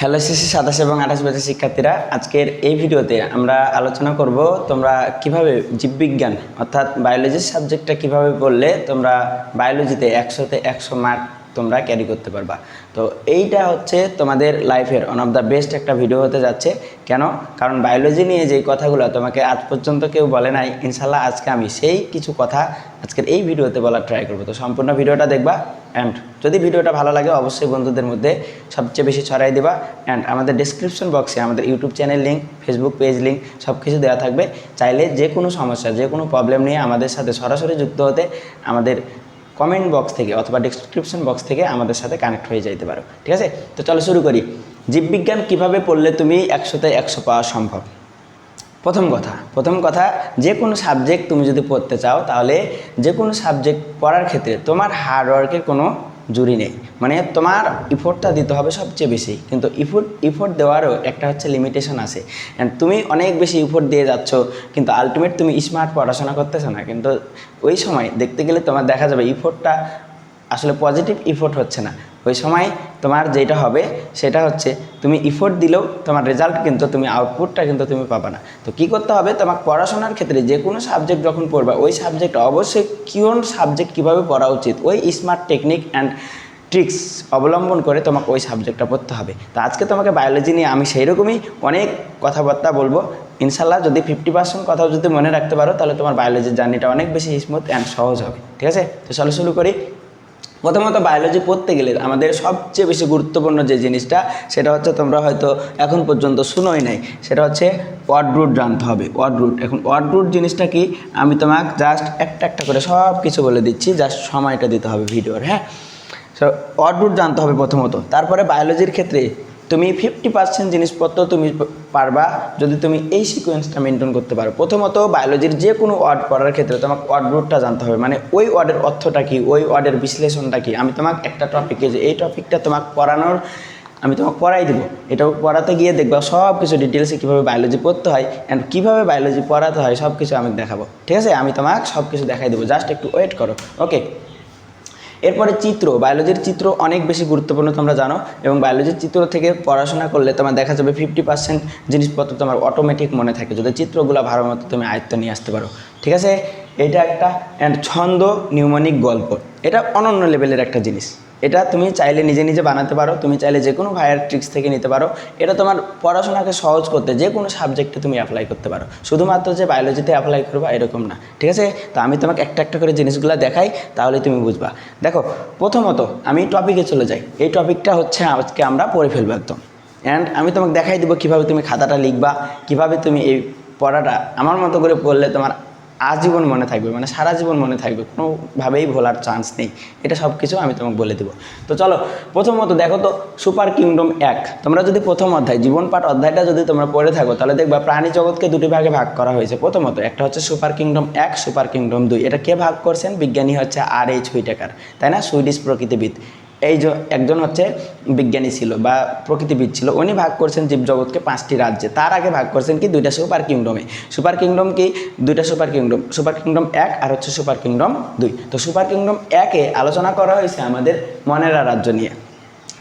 Hello SSC 27 এবং 28 ব্যাচের শিক্ষার্থীরা, আজকের এই ভিডিওতে আমরা আলোচনা করব তোমরা কিভাবে জীববিজ্ঞান অর্থাৎ বায়োলজি সাবজেক্টটা কিভাবে পড়লে তোমরা বায়োলজিতে 100তে 100 মার্ক তোমরা ক্যারি করতে পারবা। তো এইটা হচ্ছে তোমাদের লাইফের ওয়ান অফ দ্য বেস্ট একটা ভিডিও হতে যাচ্ছে। কেন? কারণ বায়োলজি নিয়ে যেই কথাগুলো তোমাকে আজ পর্যন্ত কেউ বলে নাই, ইনশাল্লাহ আজকে আমি সেই কিছু কথা আজকের এই ভিডিওতে বলার ট্রাই করবো। তো সম্পূর্ণ ভিডিওটা দেখবা, অ্যান্ড যদি ভিডিওটা ভালো লাগে অবশ্যই বন্ধুদের মধ্যে সবচেয়ে বেশি ছড়াই দেবা। অ্যান্ড আমাদের ডেসক্রিপশন বক্সে আমাদের YouTube channel link, Facebook page link সব কিছু দেওয়া থাকবে। চাইলে যে কোনো সমস্যা, যে কোনো প্রবলেম নিয়ে আমাদের সাথে সরাসরি যুক্ত হতে আমাদের কমেন্ট বক্স থেকে অথবা ডেসক্রিপশন বক্স থেকে আমাদের সাথে কানেক্ট হয়ে যাইতে পারো। ঠিক আছে, তো চলো শুরু করি। জীববিজ্ঞান কিভাবে পড়লে তুমি 100তে 100 পাওয়া সম্ভব? প্রথম কথা যে কোনো সাবজেক্ট তুমি যদি পড়তে চাও, তাহলে যে কোনো সাবজেক্ট পড়ার ক্ষেত্রে তোমার হার্ডওয়ার্কের কোনো জুড়ি নেই। মানে তোমার ইফোর্টটা দিতে হবে সবচেয়ে বেশি, কিন্তু ইফোর্ট দেওয়ারও একটা হচ্ছে লিমিটেশন আছে। অ্যান্ড তুমি অনেক বেশি ইফোর্ট দিয়ে যাচ্ছ, কিন্তু আলটিমেট তুমি স্মার্ট পড়াশোনা করতেছো না। কিন্তু ওই সময় দেখতে গেলে তোমার দেখা যাবে ইফোর্টটা আসলে পজিটিভ ইফোর্ট হচ্ছে না। ওই সময় তোমার যেটা হবে সেটা হচ্ছে তুমি ইফোর্ট দিলেও তোমার রেজাল্ট কিন্তু তুমি আউটপুটটা কিন্তু তুমি পাবা না। তো কী করতে হবে? তোমার পড়াশোনার ক্ষেত্রে যে কোনো সাবজেক্ট যখন পড়বা, ওই সাবজেক্ট অবশ্যই কোন সাবজেক্ট কীভাবে পড়া উচিত, ওই স্মার্ট টেকনিক অ্যান্ড ট্রিক্স অবলম্বন করে তোমাকে ওই সাবজেক্টটা পড়তে হবে। তো আজকে তোমাকে বায়োলজি নিয়ে আমি সেই রকমই অনেক কথাবার্তা বলবো। ইনশাল্লাহ যদি 50% কথাও যদি মনে রাখতে পারো, তাহলে তোমার বায়োলজির জার্নিটা অনেক বেশি স্মুথ অ্যান্ড সহজ হবে। ঠিক আছে, তো চলো শুরু করি। প্রথমত বায়োলজি পড়তে গেলে আমাদের সবচেয়ে বেশি গুরুত্বপূর্ণ যে জিনিসটা, সেটা হচ্ছে তোমরা হয়তো এখন পর্যন্ত শুনোই নাই, সেটা হচ্ছে ওয়ার্ড রুট জানতে হবে। ওয়ার্ড রুট, এখন ওয়ার্ড রুট জিনিসটা কি আমি তোমাকে জাস্ট একটা একটা করে সব কিছু বলে দিচ্ছি, জাস্ট সময়টা দিতে হবে ভিডিওর। হ্যাঁ, সো ওয়ার্ড রুট জানতে হবে প্রথমত। তারপরে বায়োলজির ক্ষেত্রে তুমি 50% জিনিসপত্র তুমি পারবা যদি তুমি এই সিকোয়েন্সটা মেনটেন করতে পারো। প্রথমত বায়োলজির যে কোনো ওয়ার্ড পড়ার ক্ষেত্রে তোমাকে ওয়ার্ড রুটটা জানতে হবে, মানে ওই ওয়ার্ডের অর্থটা কী, ওই ওয়ার্ডের বিশ্লেষণটা কী। আমি তোমাকে একটা টপিকে যে এই টপিকটা তোমাকে পড়ানোর আমি তোমাকে পড়াই দেবো, এটা পড়াতে গিয়ে দেখবা সব কিছু ডিটেলসে কীভাবে বায়োলজি পড়তে হয় অ্যান্ড কীভাবে বায়োলজি পড়াতে হয় সব কিছু আমি দেখাবো। ঠিক আছে, আমি তোমাকে সব কিছু দেখাই দেবো, জাস্ট একটু ওয়েট করো। ওকে, এরপরে চিত্র, বায়োলজির চিত্র অনেক বেশি গুরুত্বপূর্ণ তোমরা জানো, এবং বায়োলজির চিত্র থেকে পড়াশোনা করলে তোমার দেখা যাবে 50% জিনিসপত্র তোমার অটোমেটিক মনে থাকে যদি চিত্রগুলো ভালো মতো তুমি আয়ত্ত নিয়ে আসতে পারো। ঠিক আছে, এটা একটা। অ্যান্ড ছন্দ, নিউমনিক, গল্প, এটা অনন্য লেভেলের একটা জিনিস। এটা তুমি চাইলে নিজে নিজে বানাতে পারো, তুমি চাইলে যে কোনো ভাইয়ের ট্রিক্স থেকে নিতে পারো। এটা তোমার পড়াশোনাকে সহজ করতে যে কোনো সাবজেক্টে তুমি অ্যাপ্লাই করতে পারো, শুধুমাত্র যে বায়োলজিতে অ্যাপ্লাই করবা এরকম না। ঠিক আছে, তো আমি তোমাকে একটা একটা করে জিনিসগুলো দেখাই, তাহলে তুমি বুঝবা। দেখো, প্রথমত আমি টপিকে চলে যাই। এই টপিকটা হচ্ছে আজকে আমরা পড়ে ফেলবো একদম। অ্যান্ড আমি তোমাকে দেখাই দেবো কীভাবে তুমি খাতাটা লিখবা, কীভাবে তুমি এই পড়াটা আমার মতো করে পড়লে তোমার আজীবন মনে থাকবে, মানে সারা জীবন মনে থাকবে, কোনোভাবেই ভোলার চান্স নেই। এটা সব কিছু আমি তোমাকে বলে দেবো। তো চলো, প্রথমত দেখো তো সুপার কিংডম 1। তোমরা যদি প্রথম অধ্যায় জীবন পাঠ অধ্যায়টা যদি তোমরা পড়ে থাকো, তাহলে দেখবা প্রাণী জগৎকে দুটি ভাগে ভাগ করা হয়েছে। প্রথমত একটা হচ্ছে সুপার কিংডম 1, সুপার কিংডম 2। এটা কে ভাগ করছেন? বিজ্ঞানী হচ্ছে R.H. হুইটেকার, তাই না? সুইডিশ প্রকৃতিবিদ। এই যে একজন হচ্ছে বিজ্ঞানী ছিল বা প্রকৃতিবিদ ছিল, উনি ভাগ করছেন জীবজগৎকে 5টি রাজ্যে। তার আগে ভাগ করছেন কি 2টা সুপার কিংডমে। সুপার কিংডম কি? 2টা সুপার কিংডম, সুপার কিংডম 1 আর হচ্ছে সুপার কিংডম 2। তো সুপার কিংডম 1-এ আলোচনা করা হয়েছে আমাদের মনেরা রাজ্য নিয়ে,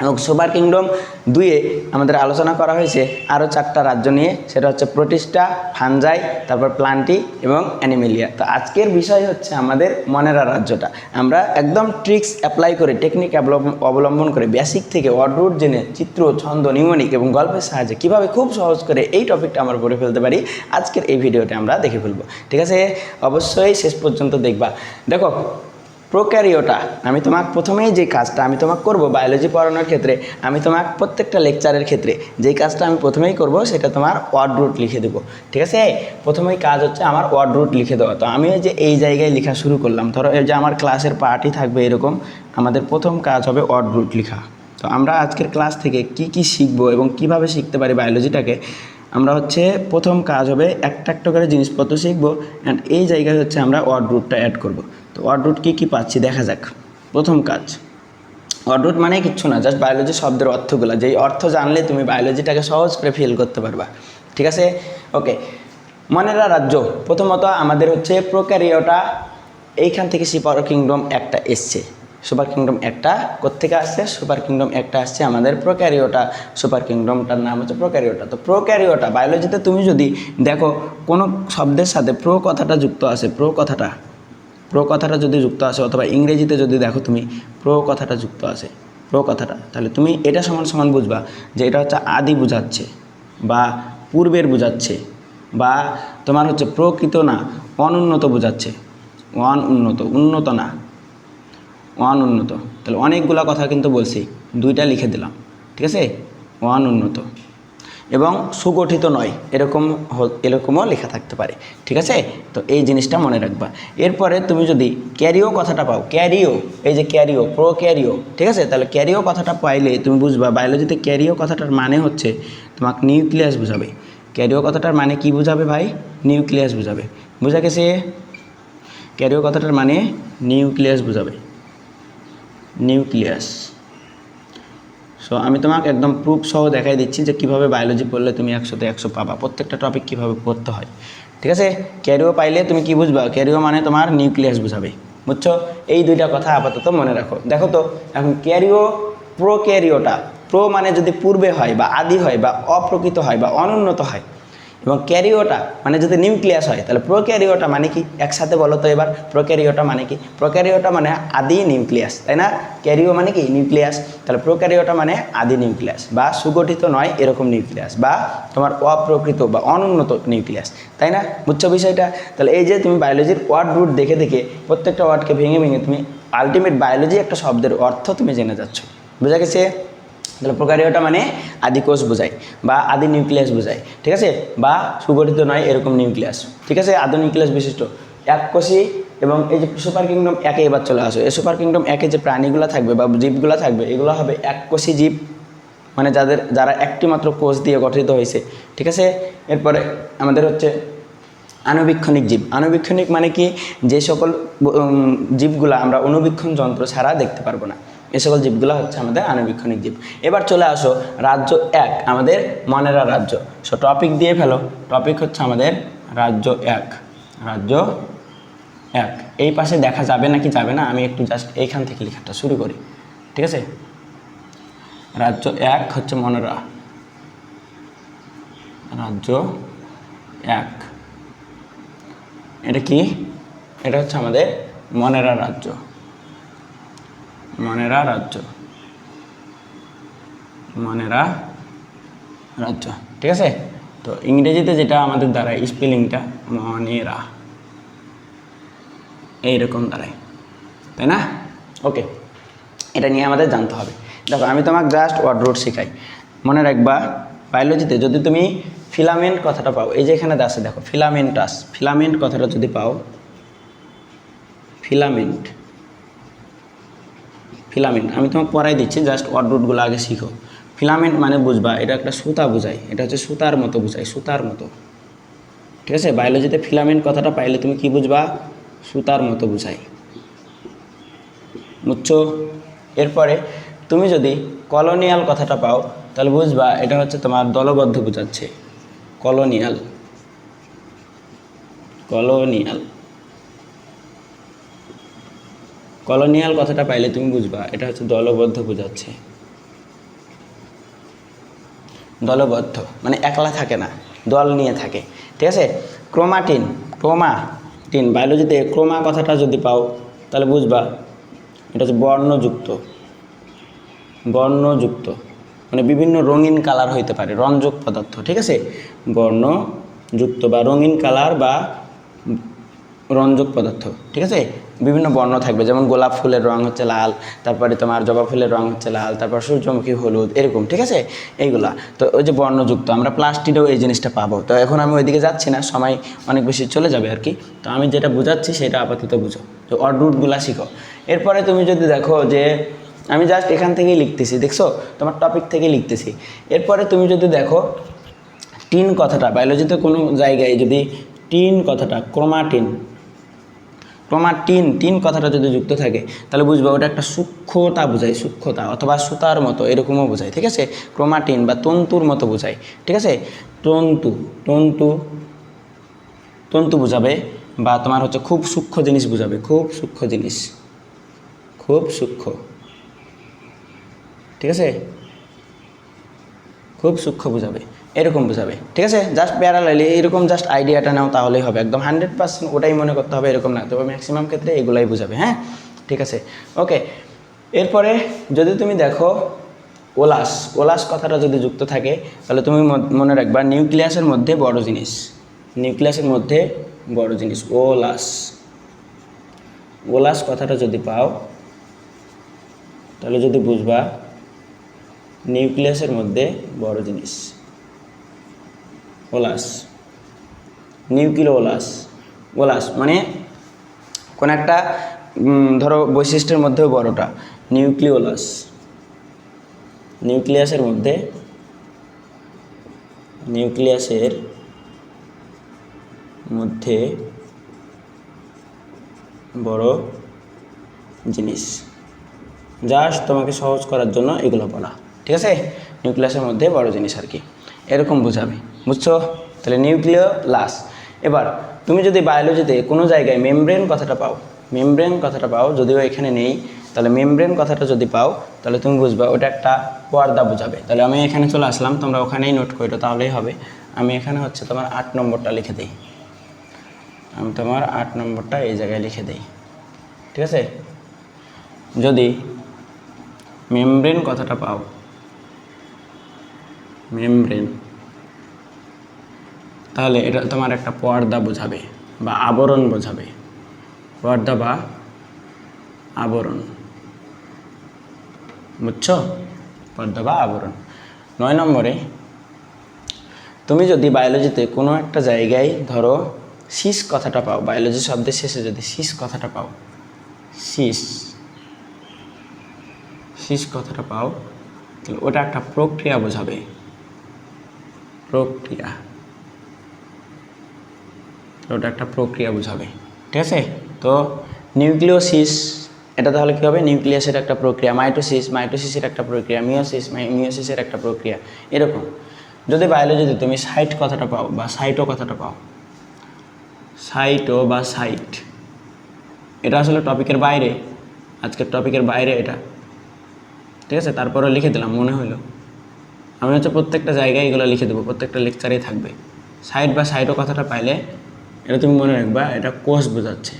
এবং সুপার কিংডম 2-এ আমাদের আলোচনা করা হয়েছে আরও 4টা রাজ্য নিয়ে, সেটা হচ্ছে প্রোটিস্টা, ফানজাই, তারপর প্লান্টি এবং অ্যানিমেলিয়া। তো আজকের বিষয় হচ্ছে আমাদের মনেরা রাজ্যটা। আমরা একদম ট্রিক্স অ্যাপ্লাই করে, টেকনিক অবলম্বন করে, বেসিক থেকে ওয়ার্ড রুট জেনে চিত্র, ছন্দ, নিউমনিক এবং গল্পের সাহায্যে কীভাবে খুব সহজ করে এই টপিকটা আমরা পড়ে ফেলতে পারি, আজকের এই ভিডিওতে আমরা দেখে ফেলবো। ঠিক আছে, অবশ্যই শেষ পর্যন্ত দেখবা। দেখো, প্রোক্যারিওটা আমি তোমাকে প্রথমেই যে কাজটা আমি তোমাকে করবো বায়োলজি পড়ানোর ক্ষেত্রে, আমি তোমাকে প্রত্যেকটা লেকচারের ক্ষেত্রে যেই কাজটা আমি প্রথমেই করব সেটা তোমার ওয়ার্ড রুট লিখে দেবো। ঠিক আছে, প্রথমেই কাজ হচ্ছে আমার ওয়ার্ড রুট লিখে দেওয়া। তো আমি যে এই জায়গায় লেখা শুরু করলাম, ধরো এই যে আমার ক্লাসের পার্টই থাকবে এরকম, আমাদের প্রথম কাজ হবে ওয়ার্ড রুট লেখা। তো আমরা আজকের ক্লাস থেকে কি কি শিখবো এবং কিভাবে শিখতে পারি বায়োলজিটাকে, আমরা হচ্ছে প্রথম কাজ হবে একটা একটা করে জিনিসপত্র শিখবো, অ্যান্ড এই জায়গায় হচ্ছে আমরা ওয়ার্ড রুটটা অ্যাড করব। তো ওয়ার্ড রুট কী পাচ্ছি দেখা যাক। প্রথম কাজ, ওয়ার্ড রুট মানে কিচ্ছু না, জাস্ট বায়োলজি শব্দের অর্থগুলো, যেই অর্থ জানলে তুমি বায়োলজিটাকে সহজ করে ফিল করতে পারবা। ঠিক আছে, ওকে। মনেরা রাজ্য, প্রথমত আমাদের হচ্ছে প্রোক্যারিওটা, এইখান থেকে সুপার কিংডম 1টা এসছে। সুপার কিংডম একটা কোত্থেকে আসছে? সুপার কিংডম একটা আসছে আমাদের প্রোক্যারিওটা, সুপার কিংডমটার নাম হচ্ছে প্রোক্যারিওটা। তো প্রোক্যারিওটা বায়োলজিতে তুমি যদি দেখো কোনো শব্দের সাথে প্রো কথাটা যুক্ত আছে, প্রো কথাটা যদি যুক্ত আসে, অথবা ইংরেজিতে যদি দেখো তুমি প্রো কথাটা যুক্ত আছে, প্রো কথাটা, তাহলে তুমি এটা সমান সমান বুঝবা যে এটা হচ্ছে আদি বোঝাচ্ছে বা পূর্বের বোঝাচ্ছে, বা তোমার হচ্ছে প্রকৃত না অনুন্নত বোঝাচ্ছে। অনুন্নত, উন্নত না, অনুন্নত। তাহলে অনেকগুলো কথা কিন্তু বলছি, দুইটা লিখে দিলাম, ঠিক আছে? অনুন্নত এবং সুগঠিত নয়, এরকমও লেখা থাকতে পারে, ঠিক আছে? তো এই জিনিসটা মনে রাখবা। এরপরে তুমি যদি ক্যারিও কথাটা পাও, ক্যারিও, এই যে ক্যারিও, প্রো ক্যারিও, ঠিক আছে? তাহলে ক্যারিও কথাটা পাইলে তুমি বুঝবা বায়োলজিতে ক্যারিও কথাটার মানে হচ্ছে তোমাকে নিউক্লিয়াস বোঝাবে। ক্যারিও কথাটার মানে কি বোঝাবে ভাই? নিউক্লিয়াস বোঝাবে। বোঝা গেছে? ক্যারিও কথাটার মানে নিউক্লিয়াস বোঝাবে, নিউক্লিয়াস। সো আমি তোমাকে একদম প্রুফ সহ দেখাই দিচ্ছি যে কীভাবে বায়োলজি পড়লে তুমি 100তে 100 পাবা, প্রত্যেকটা টপিক কীভাবে পড়তে হয়, ঠিক আছে? ক্যারিও পাইলে তুমি কি বুঝবা? ক্যারিও মানে তোমার নিউক্লিয়াস বোঝাবে, বুঝছো? এই দুইটা কথা আপাতত মনে রাখো। দেখো তো এখন ক্যারিও, প্রোক্যারিওটা, প্রো মানে যদি পূর্বে হয় বা আদি হয় বা অপ্রকৃত হয় বা অনুন্নত হয়, এবং ক্যারিওটা মানে যদি নিউক্লিয়াস হয়, তাহলে প্রোক্যারিওটা মানে কি? একসাথে বলো তো এবার, প্রোক্যারিওটা মানে কি? প্রোক্যারিওটা মানে আদি নিউক্লিয়াস, তাই না? ক্যারিও মানে কি? নিউক্লিয়াস। তাহলে প্রোক্যারিওটা মানে আদি নিউক্লিয়াস বা সুগঠিত নয় এরকম নিউক্লিয়াস, বা তোমার অপ্রকৃত বা অনুন্নত নিউক্লিয়াস, তাই না? বুঝছো বিষয়টা? তাহলে এই যে তুমি বায়োলজির ওয়ার্ড রুট দেখে দেখে প্রত্যেকটা ওয়ার্ডকে ভেঙে ভেঙে তুমি আলটিমেট বায়োলজি একটা শব্দের অর্থ তুমি জেনে যাচ্ছ। বোঝা গেছে? তাহলে প্রোক্যারিওটা মানে আদি কোষ বোঝায় বা আদি নিউক্লিয়াস বোঝায়, ঠিক আছে? বা সুগঠিত নয় এরকম নিউক্লিয়াস, ঠিক আছে? আদি নিউক্লিয়াস বিশিষ্ট এককোষী। এবং এই যে সুপার কিংডম একে এবার চলে আসো, এই সুপার কিংডম একে যে প্রাণীগুলো থাকবে বা জীবগুলো থাকবে, এগুলো হবে এককোষী জীব, মানে যারা একটি মাত্র কোষ দিয়ে গঠিত হয়েছে, ঠিক আছে? এরপরে আমাদের হচ্ছে আণুবীক্ষণিক জীব। আণুবীক্ষণিক মানে কি? যে সকল জীবগুলো আমরা অণুবীক্ষণ যন্ত্র ছাড়া দেখতে পারবো না, এ সকল জীবগুলো হচ্ছে আমাদের আণুবীক্ষণিক জীব। এবার চলে আসো রাজ্য 1, আমাদের মনেরা রাজ্য। সো টপিক দিয়ে ফেলো, টপিক হচ্ছে আমাদের রাজ্য 1, রাজ্য 1। এই পাশে দেখা যাবে নাকি যাবে না, আমি একটু জাস্ট এইখান থেকে লেখাটা শুরু করি, ঠিক আছে? রাজ্য 1 হচ্ছে মনেরা, রাজ্য 1, এটা কি? এটা হচ্ছে আমাদের মনেরা রাজ্য, মনেরা রাজ্য, মনেরা রাজ্য, ঠিক আছে? তো ইংরেজিতে যেটা আমাদের দাঁড়ায় স্পেলিংটা মনেরা, এইরকম দাঁড়ায়, তাই না? ওকে, এটা নিয়ে আমাদের জানতে হবে। দেখো আমি তোমাকে জাস্ট ওয়ার্ড রুট শেখাই, মনে রাখবা বায়োলজিতে যদি তুমি ফিলামেন্ট কথাটা পাও, এই যে এখানে আছে দেখো ফিলামেন্টাস, ফিলামেন্ট কথাটা যদি পাও, ফিলামেন্ট, ফিলামেন্ট আমি তোমাকে পড়াই দিচ্ছি, জাস্ট ওয়ার্ড রুটগুলো আগে শিখো। ফিলামেন্ট মানে বুঝবা এটা একটা সুতা বোঝায়, এটা হচ্ছে সুতার মতো বোঝায়, সুতার মতো, ঠিক আছে? বায়োলজিতে ফিলামেন্ট কথাটা পাইলে তুমি কি বুঝবা? সুতার মতো বোঝায়, বুঝছো? এরপরে তুমি যদি কলোনিয়াল কথাটা পাও, তাহলে বুঝবা এটা হচ্ছে তোমার দলবদ্ধ বোঝাচ্ছে, কলোনিয়াল, কলোনিয়াল, কলোনিয়াল কথাটা পাইলে তুমি বুঝবা এটা হচ্ছে দলবদ্ধ বোঝাচ্ছে, দলবদ্ধ মানে একলা থাকে না, দল নিয়ে থাকে, ঠিক আছে? ক্রোমাটিন, ক্রোমাটিন বায়োলজিতে ক্রোমা কথাটা যদি পাও তাহলে বুঝবা এটা হচ্ছে বর্ণযুক্ত, বর্ণযুক্ত মানে বিভিন্ন রঙিন কালার হইতে পারে, রঞ্জক পদার্থ, ঠিক আছে? বর্ণযুক্ত বা রঙিন কালার বা রঞ্জক পদার্থ, ঠিক আছে? বিভিন্ন বর্ণ থাকবে, যেমন গোলাপ ফুলের রং হচ্ছে লাল, তারপরে তোমার জবা ফুলের রং হচ্ছে লাল, তারপর সূর্যমুখী হলুদ, এরকম, ঠিক আছে? এইগুলা তো ওই যে বর্ণযুক্ত, আমরা প্লাস্টিকেও এই জিনিসটা পাবো। তো এখন আমি ওইদিকে যাচ্ছি না, সময় অনেক বেশি চলে যাবে আর কি। তো আমি যেটা বোঝাচ্ছি সেটা আপাতত বুঝো, তো ওয়ার্ড রুটগুলা শিখো। এরপরে তুমি যদি দেখো যে আমি জাস্ট এখান থেকেই লিখতেছি, দেখছো তোমার টপিক থেকেই লিখতেছি। এরপরে তুমি যদি দেখো টিন কথাটা বায়োলজিতে কোনো জায়গায় যদি টিন কথাটা, ক্রোমাটিন, ক্রোমাটিন, টিন কথাটা যদি যুক্ত থাকে তাহলে বুঝবো ওটা একটা সূক্ষ্মতা বোঝায়, সূক্ষ্মতা অথবা সুতার মতো এরকমও বোঝায়, ঠিক আছে? ক্রোমাটিন বা তন্তুর মতো বোঝায়, ঠিক আছে? তন্তু, তন্তু, তন্তু বোঝাবে, বা তোমার হচ্ছে খুব সূক্ষ্ম জিনিস বোঝাবে, খুব সূক্ষ্ম জিনিস, খুব সূক্ষ্ম, ঠিক আছে, খুব সূক্ষ্ম বোঝাবে, এরকম বোঝাবে, ঠিক আছে। জাস্ট প্যারালালি এরকম জাস্ট আইডিয়াটা নাও তাহলেই হবে, একদম 100% ওটাই মনে করতে হবে এরকম না, তবে ম্যাক্সিমাম ক্ষেত্রে এগুলাই বোঝাবে, হ্যাঁ, ঠিক আছে, ওকে। এরপরে যদি তুমি দেখো ওলাস, ওলাস কথাটা যদি যুক্ত থাকে তাহলে তুমি মনে রাখবা নিউক্লিয়াসের মধ্যে বড় জিনিস, নিউক্লিয়াসের মধ্যে বড় জিনিস, ওলাস, ওলাস কথাটা যদি পাও তাহলে যদি বুঝবা নিউক্লিয়াসের মধ্যে বড় জিনিস, ওলাস, নিউক্লিওলাস, ওলাস মানে কোন একটা ধরো বৈশিষ্ট্যের মধ্যেও বড়টা, নিউক্লিওলাস, নিউক্লিয়াসের মধ্যে, নিউক্লিয়াসের মধ্যে বড় জিনিস, জাস্ট তোমাকে সহজ করার জন্য এগুলো বলা, ঠিক আছে, নিউক্লিয়াসের মধ্যে বড় জিনিস আর কি, এরকম বোঝাবে, বুঝছো? তাহলে নিউক্লিওলাস। এবার তুমি যদি বায়োলজিতে কোনো জায়গায় মেমব্রেন কথাটা পাও, মেমব্রেন কথাটা পাও, যদিও এখানে নেই, তাহলে মেমব্রেন কথাটা যদি পাও তাহলে তুমি বুঝবা ওটা একটা পর্দা বোঝাবে। তাহলে আমি এখানে চলে আসলাম, তোমরা ওখানেই নোট করো তাহলেই হবে। আমি এখানে হচ্ছে তোমার 8 নম্বরটা লিখে দিই, আমি তোমার 8 নম্বরটা এই জায়গায় লিখে দিই, ঠিক আছে। যদি মেমব্রেন কথাটা পাও, মেমব্রেন, তাহলে এটা তোমার একটা পর্দা বোঝাবে বা আবরণ বোঝাবে, পর্দা বা আবরণ, বুঝছো, পর্দা বা আবরণ। 9 নম্বরে তুমি যদি বায়োলজিতে কোনো একটা জায়গায় ধরো সিস কথাটা পাও, বায়োলজি শব্দের শেষে যদি সিস কথাটা পাও, সিস, সিস কথাটা পাও তাহলে ওটা একটা প্রক্রিয়া বোঝাবে, প্রক্রিয়া, ওটা একটা প্রক্রিয়া বোঝাবে, ঠিক আছে। তো নিউক্লিওসিস এটা তাহলে কী হবে, নিউক্লিয়াসের একটা প্রক্রিয়া, মাইটোসিস, মাইটোসিসের একটা প্রক্রিয়া, মিওসিস, মিওসিসের একটা প্রক্রিয়া, এরকম। যদি বায়োলজিতে তুমি সাইট কথাটা পাও বা সাইটো কথাটা পাও, সাইটো বা সাইট, এটা আসলে টপিকের বাইরে, আজকের টপিকের বাইরে এটা, ঠিক আছে, তারপরে লিখে দিলাম মনে হলো, আমি হচ্ছে প্রত্যেকটা জায়গায় এগুলো লিখে দেবো, প্রত্যেকটা লেকচারেই থাকবে। সাইট বা সাইটো কথাটা পাইলে এটা তুমি মনে রাখবা এটা কোষ বোঝাচ্ছে,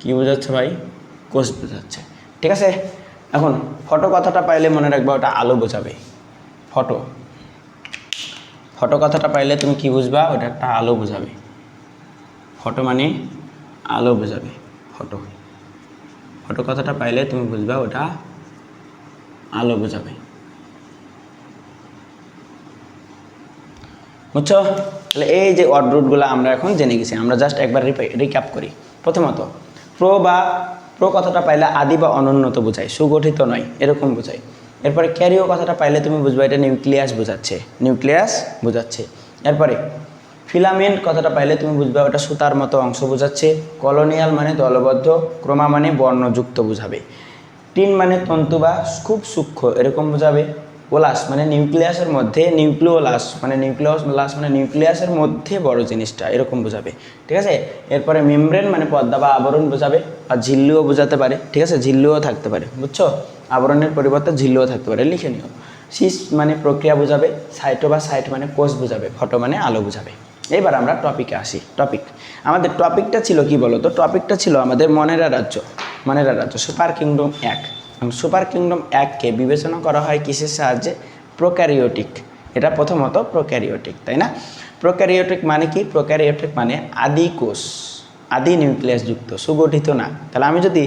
কী বোঝাচ্ছে ভাই, কোষ বোঝাচ্ছে, ঠিক আছে। এখন ফটো কথাটা পাইলে মনে রাখবা ওটা আলো বোঝাবে, ফটো, ফটো কথাটা পাইলে তুমি কি বুঝবা, ওটা একটা আলো বোঝাবে, ফটো মানে আলো বোঝাবে, ফটো, ফটো কথাটা পাইলে তুমি বুঝবা ওটা আলো বোঝাবে, বুঝছো? তাহলে এই যে ওয়ার্ড রুটগুলো আমরা এখন জেনে গেছি, আমরা জাস্ট একবার রিক্যাপ করি। প্রথমত প্রো কথাটা পাইলে আদি বা অনুন্নত বোঝায়, সুগঠিত নয় এরকম বোঝায়। এরপরে ক্যারিও কথাটা পাইলে তুমি বুঝবা এটা নিউক্লিয়াস বোঝাচ্ছে, নিউক্লিয়াস বোঝাচ্ছে। এরপরে ফিলামেন্ট কথাটা পাইলে তুমি বুঝবা ওটা সুতার মতো অংশ বোঝাচ্ছে। কলোনিয়াল মানে দলবদ্ধ, ক্রোমা মানে বর্ণযুক্ত বোঝাবে। টিন মানে তন্তু বা খুব সূক্ষ্ম এরকম বোঝাবে। ওলাস মানে নিউক্লিয়াসের মধ্যে, নিউক্লিওলাস মানে নিউক্লিওলাস মানে নিউক্লিয়াসের মধ্যে বড় জিনিসটা এরকম বোঝাবে, ঠিক আছে। এরপরে মেমব্রেন মানে পর্দা বা আবরণ বোঝাবে, আর ঝিল্লিও বোঝাতে পারে, ঠিক আছে, ঝিল্লিও থাকতে পারে, বুঝছো, আবরণের পরিবর্তে ঝিল্লিও থাকতে পারে, লিখে নিও। সিস মানে প্রক্রিয়া বোঝাবে, সাইটো বা সাইট মানে কোষ বোঝাবে, ফটো মানে আলো বোঝাবে। এবার আমরা টপিকে আসি। টপিক, আমাদের টপিকটা ছিল কি বলো তো, টপিকটা ছিল আমাদের মনেরা রাজ্য, মনেরা রাজ্য, সুপার কিংডম 1। সুপার কিংডম 1কে বিবেচনা করা হয় কিসের সাহায্যে, প্রোক্যারিওটিক, এটা প্রথমত প্রোক্যারিওটিক, তাই না। প্রোক্যারিওটিক মানে কি, প্রোক্যারিওটিক মানে আদি কোষ, আদি নিউক্লিয়াস যুক্ত, সুগঠিত না। তাহলে আমি যদি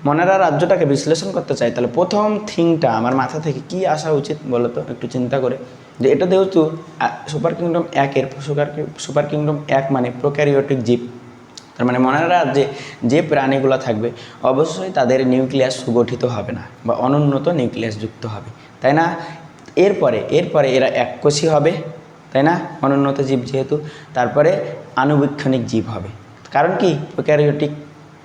মনেরা রাজ্যটাকে বিশ্লেষণ করতে চাই তাহলে প্রথম থিংটা আমার মাথা থেকে কি আসা উচিত বলো তো, একটু চিন্তা করে, যে এটা যেহেতু সুপার কিংডম 1-এর সুপার কিংডম 1 মানে প্রোক্যারিওটিক জীব, তার মানে মনে রাখা যে প্রাণীগুলো থাকবে অবশ্যই তাদের নিউক্লিয়াস সুগঠিত হবে না বা অনুন্নত নিউক্লিয়াস যুক্ত হবে, তাই না। এরপরে এরা এককোষী হবে, তাই না, অনুন্নত জীব যেহেতু। তারপরে আণুবীক্ষণিক জীব হবে, কারণ কি প্রোক্যারিওটিক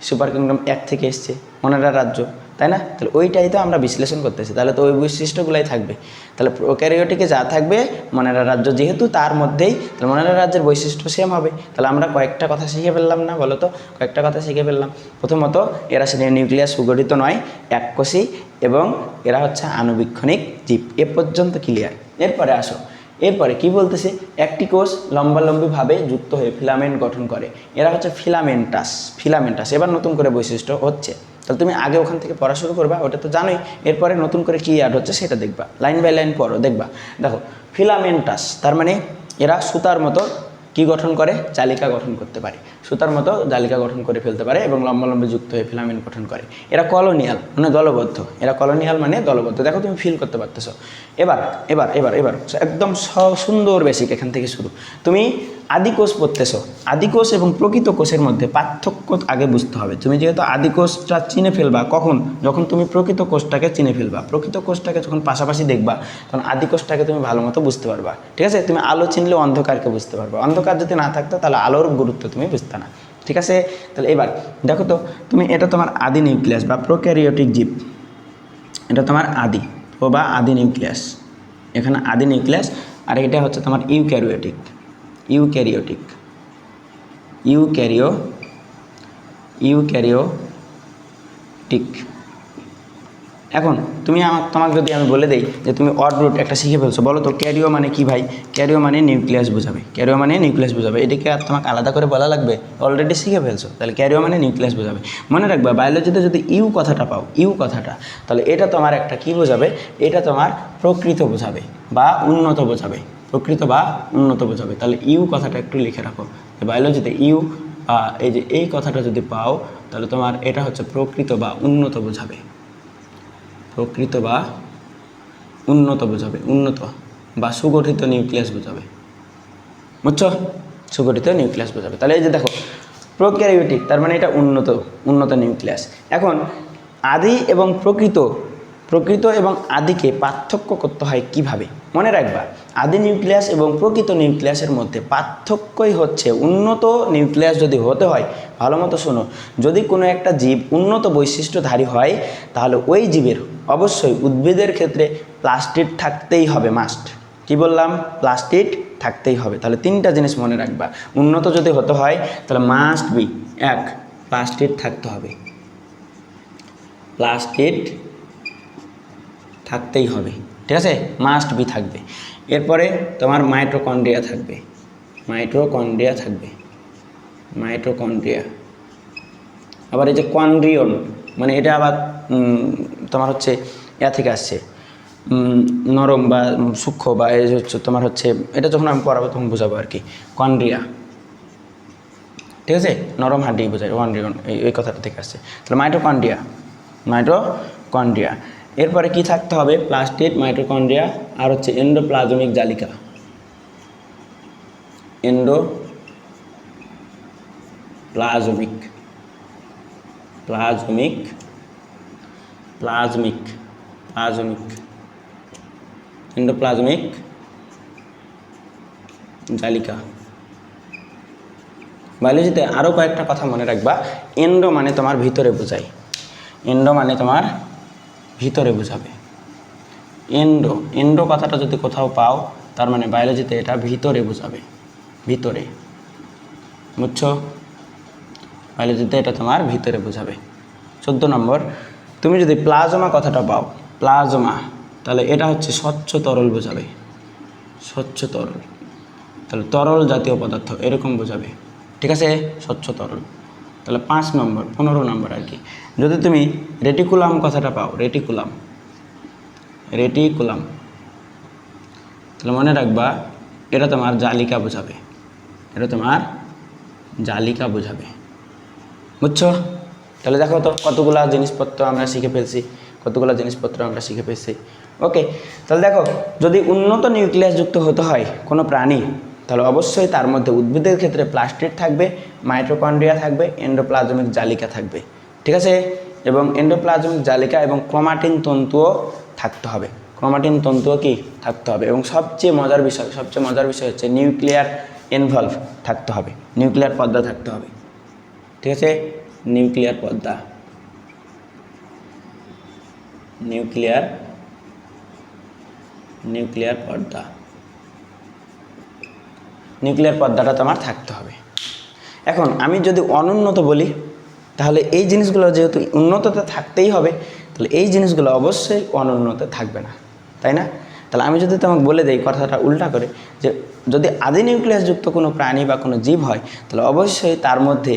সুপার কিংডম 1 থেকে এসছে মনেরা রাজ্য, তাই না? তাহলে ওইটাই তো আমরা বিশ্লেষণ করতেছি, তাহলে তো ওই বৈশিষ্ট্যগুলাই থাকবে। তাহলে প্রোক্যারিওটিকে যা থাকবে মনেরা রাজ্য যেহেতু তার মধ্যেই, তাহলে মনেরা রাজ্যের বৈশিষ্ট্য সেম হবে। তাহলে আমরা কয়েকটা কথা শিখে ফেললাম না, বলো তো? কয়েকটা কথা শিখে ফেললাম। প্রথমত এরা নিউক্লিয়াস সুগঠিত নয়, এককোষী এবং এরা হচ্ছে আণুবীক্ষণিক জীব। এ পর্যন্ত ক্লিয়ার। এরপরে আসো, এরপরে কি বলতেছে, একটি কোষ লম্বালম্বিভাবে যুক্ত হয়ে ফিলামেন্ট গঠন করে, এরা হচ্ছে ফিলামেন্টাস। এবার নতুন করে বৈশিষ্ট্য হচ্ছে, তাহলে তুমি আগে ওখান থেকে পড়া শুরু করবা, ওটা তো জানোই। এরপরে নতুন করে কী অ্যাড হচ্ছে সেটা দেখবা, লাইন বাই লাইন পড়ো, দেখবা। দেখো ফিলামেন্টাস তার মানে এরা সুতার মতো কি গঠন করে, জালিকা গঠন করতে পারে, সুতার মতো জালিকা গঠন করে ফেলতে পারে এবং লম্বালম্বি যুক্ত হয়ে ফিলামেন্ট গঠন করে। এরা কলোনিয়াল মানে দলবদ্ধ, এরা কলোনিয়াল মানে দলবদ্ধ। দেখো তুমি ফিল করতে পারতেছো। এবার এবার এবার এবার একদম সুন্দর বেসিক এখান থেকে শুরু। তুমি আদিকোষ পড়তেছো, আদিকোষ এবং প্রকৃত কোষের মধ্যে পার্থক্য আগে বুঝতে হবে। তুমি যেহেতু আদিকোষটা চিনে ফেলবা কখন, যখন তুমি প্রকৃত কোষটাকে চিনে ফেলবা। প্রকৃত কোষটাকে যখন পাশাপাশি দেখবা তখন আদিকোষটাকে তুমি ভালো মতো বুঝতে পারবা। ঠিক আছে? তুমি আলো চিনলে অন্ধকারকে বুঝতে পারবা, অন্ধকার যদি না থাকতো তাহলে আলোর গুরুত্ব তুমি বুঝতে না। ঠিক আছে? তাহলে এবার দেখো তো, তুমি এটা তোমার আদি নিউক্লিয়াস বা প্রোক্যারিওটিক জীব, এটা তোমার আদি বা আদি নিউক্লিয়াস, এখানে আদি নিউক্লিয়াস। আর এটা হচ্ছে তোমার ইউক্যারিওটিক। এখন তোমাকে যদি আমি বলে দেই যে তুমি অড রুট একটা শিখে ফেলছো, বলো তো ক্যারিও মানে কি ভাই? ক্যারিও মানে নিউক্লিয়াস বোঝাবে। এটাকে আর তোমাকে আলাদা করে বলা লাগবে? অলরেডি শিখে ফেলছো, তাহলে ক্যারিও মানে নিউক্লিয়াস বোঝাবে। মনে রাখবা বায়োলজিতে যদি ইউ কথাটা পাও, ইউ কথাটা, তাহলে এটা তোমার একটা কি বোঝাবে? এটা তোমার প্রকৃত বোঝাবে বা উন্নত বোঝাবে, তাহলে ইউ কথাটা একটু লিখে রাখো। বায়োলজিতে ইউ বা এই যে এই কথাটা যদি পাও তাহলে তোমার এটা হচ্ছে প্রকৃত বা উন্নত বোঝাবে, উন্নত বা সুগঠিত নিউক্লিয়াস বোঝাবে। বুঝছো? সুগঠিত নিউক্লিয়াস বোঝাবে। তাহলে এই যে দেখো প্রোক্যারিওটিক তার মানে এটা উন্নত নিউক্লিয়াস। এখন আদি এবং প্রকৃত এবং আদিকে পার্থক্য করতে হয় কিভাবে? মনে রাখবা আদি নিউক্লিয়াস এবং প্রকৃত নিউক্লিয়াসের মধ্যে পার্থক্যই হচ্ছে উন্নত নিউক্লিয়াস যদি হতে হয়, ভালো মতো শোনো, যদি কোনো একটা জীব উন্নত বৈশিষ্ট্যধারী হয় তাহলে ওই জীবের অবশ্যই উদ্ভিদের ক্ষেত্রে প্লাস্টিড থাকতেই হবে, মাস্ট। কি বললাম? প্লাস্টিড থাকতেই হবে। তাহলে তিনটা জিনিস মনে রাখবা, উন্নত যদি হতে হয় তাহলে মাস্ট বি, এক, প্লাস্টিড থাকতে হবে, প্লাস্টিড থাকতেই হবে। ঠিক আছে? মাস্ট বি থাকবে। এরপরে তোমার মাইটোকন্ড্রিয়া থাকবে, আবার এই যে কন্ড্রিয়ন মানে এটা আবার তোমার হচ্ছে থেকে আসছে, নরম বা সূক্ষ্ম বা এই হচ্ছে তোমার হচ্ছে, এটা যখন আমি পড়াবো তখন বোঝাবো আর কি। কন্ড্রিয়া, ঠিক আছে? নরম হাড্ডি বোঝায় কন্ড্রিয়ন, এই কথাটা থেকে আসছে। তাহলে মাইটোকন্ড্রিয়া। এরপরে কি থাকতে হবে? প্লাস্টিড, মাইটোকন্ড্রিয়া আর হচ্ছে এন্ডোপ্লাজমিক জালিকা, এন্ডোপ্লাজমিক এন্ডোপ্লাজমিক জালিকা। বায়োলজিতে আরও কয়েকটা কথা মনে রাখবা। এন্ডো মানে তোমার ভিতরে বোঝায়, বোঝাবে। এন্ডো কথাটা যদি কোথাও পাও তার মানে বায়োলজিতে এটা ভিতরে বোঝাবে, ভিতরে। বুঝছো? বায়োলজিতে এটা তোমার ভিতরে বোঝাবে। 14 নম্বর, তুমি যদি প্লাজমা কথাটা পাও, তাহলে এটা হচ্ছে স্বচ্ছ তরল বোঝাবে, তাহলে তরল জাতীয় পদার্থ এরকম বোঝাবে। ঠিক আছে? স্বচ্ছ তরল। তাহলে 15 নম্বর আর কি, যদি তুমি রেটিকুলাম কথাটা পাও, রেটিকুলাম, তাহলে মনে রাখবা এটা তোমার জালিকা বোঝাবে, বুঝছো? তাহলে দেখো তো কতগুলা জিনিসপত্র আমরা শিখে ফেলছি, ওকে। তাহলে দেখো যদি উন্নত নিউক্লিয়াস যুক্ত হতে হয় কোনো প্রাণী, তাহলে অবশ্যই তার মধ্যে উদ্ভিদের ক্ষেত্রে প্লাস্টিড থাকবে, মাইটোকন্ড্রিয়া থাকবে, এন্ডোপ্লাজমিক জালিকা থাকবে। ঠিক আছে? এবং এন্ডোপ্লাজমিক জালিকা এবং ক্রোমাটিন তন্তুও থাকতে হবে, এবং সবচেয়ে মজার বিষয় হচ্ছে নিউক্লিয়ার ইনভলভ থাকতে হবে, নিউক্লিয়ার পর্দা থাকতে হবে। ঠিক আছে? নিউক্লিয়ার পর্দা। নিউক্লিয়ার পর্দা পর্দাটা তোমার থাকতে হবে। এখন আমি যদি অনুন্নত বলি তাহলে এই জিনিসগুলো যেহেতু উন্নততে থাকতেই হবে, তাহলে এই জিনিসগুলো অবশ্যই অনুন্নত থাকবে না, তাই না? তাহলে আমি যদি তোমাকে বলে দেই কথাটা উল্টা করে, যে যদি আদি নিউক্লিয়াসযুক্ত কোনো প্রাণী বা কোনো জীব হয় তাহলে অবশ্যই তার মধ্যে